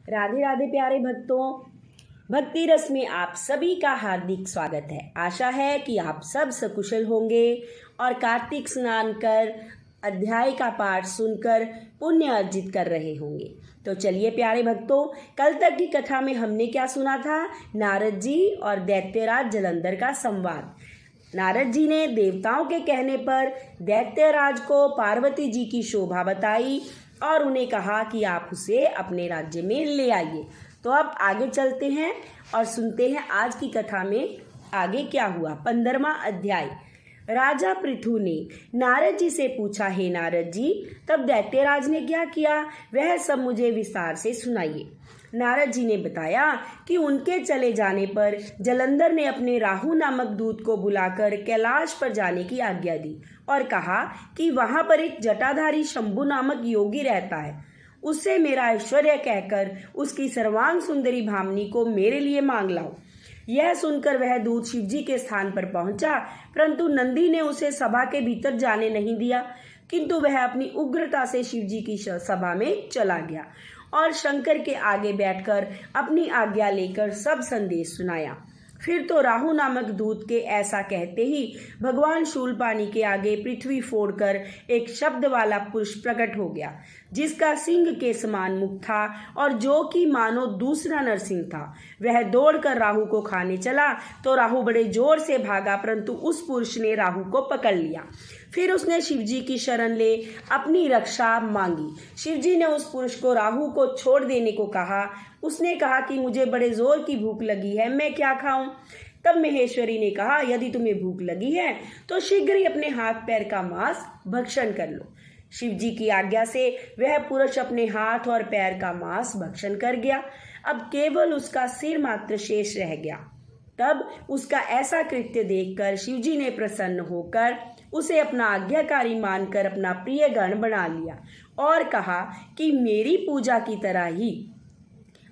राधे राधे प्यारे भक्तों, भक्ति रस में आप सभी का हार्दिक स्वागत है। आशा है कि आप सब सकुशल होंगे और कार्तिक स्नान कर अध्याय का पाठ सुनकर पुण्य अर्जित कर रहे होंगे। तो चलिए प्यारे भक्तों, कल तक की कथा में हमने क्या सुना था? नारद जी और दैत्यराज जलंधर का संवाद। नारद जी ने देवताओं के कहने पर दैत्यराज को पार्वती जी की शोभा बताई और उन्हें कहा कि आप उसे अपने राज्य में ले आइए। तो अब आगे चलते हैं और सुनते हैं आज की कथा में आगे क्या हुआ। 15वां अध्याय। राजा पृथु ने नारद जी से पूछा, हे नारद जी, तब दैत्यराज ने क्या किया, वह सब मुझे विस्तार से सुनाइए। नारद जी ने बताया कि उनके चले जाने पर जलंधर ने अपने राहु नामक दूत को बुलाकर कैलाश पर जाने की आज्ञा दी और कहा कि वहां पर एक जटाधारी शंभु नामक योगी रहता है, उससे मेरा ऐश्वर्य कहकर उसकी सर्वांग सुंदरी भामिनी को मेरे लिए मांग लाओ। यह सुनकर वह दूत शिवजी के स्थान पर पहुंचा, परंतु नंदी ने उसे सभा के भीतर जाने नहीं दिया, किंतु वह अपनी उग्रता से शिवजी की सभा में चला गया और शंकर के आगे बैठकर अपनी आज्ञा लेकर सब संदेश सुनाया। फिर तो राहु नामक दूत के ऐसा कहते ही भगवान शूलपाणी के आगे पृथ्वी फोड़कर एक शब्द वाला पुरुष प्रकट हो गया, जिसका सिंह के समान मुख था और जो कि मानो दूसरा नरसिंह था। वह दौड़कर राहु को खाने चला तो राहु बड़े जोर से भागा, परंतु उस पुरुष ने राहु को पकड़ लिया। फिर उसने शिवजी की शरण ले अपनी रक्षा मांगी। शिवजी ने उस पुरुष को राहु को छोड़ देने को कहा। उसने कहा कि मुझे बड़े जोर की भूख लगी है, मैं क्या खाऊं? तब महेश्वरी ने कहा, यदि तुम्हें भूख लगी है तो शीघ्र ही अपने हाथ पैर का मांस भक्षण कर लो। शिवजी की आज्ञा से वह पुरुष अपने हाथ और पैर का मांस भक्षण कर गया। अब केवल उसका सिर मात्र शेष रह गया। तब उसका ऐसा कृत्य देखकर शिवजी ने प्रसन्न होकर उसे अपना आज्ञाकारी मानकर अपना प्रिय गण बना लिया और कहा कि मेरी पूजा की तरह ही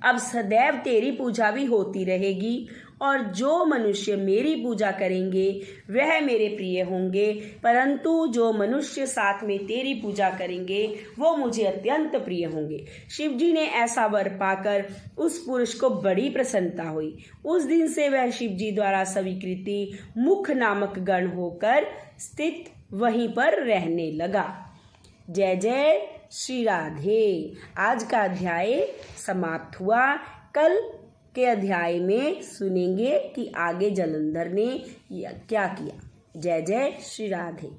अब सदैव तेरी पूजा भी होती रहेगी और जो मनुष्य मेरी पूजा करेंगे वह मेरे प्रिय होंगे, परंतु जो मनुष्य साथ में तेरी पूजा करेंगे वो मुझे अत्यंत प्रिय होंगे। शिवजी ने ऐसा वर पाकर उस पुरुष को बड़ी प्रसन्नता हुई। उस दिन से वह शिवजी द्वारा स्वीकृति मुख नामक गण होकर स्थित वहीं पर रहने लगा। जय जय श्री राधे। आज का अध्याय समाप्त हुआ। कल के अध्याय में सुनेंगे कि आगे जलंधर ने क्या किया। जय जय श्री राधे।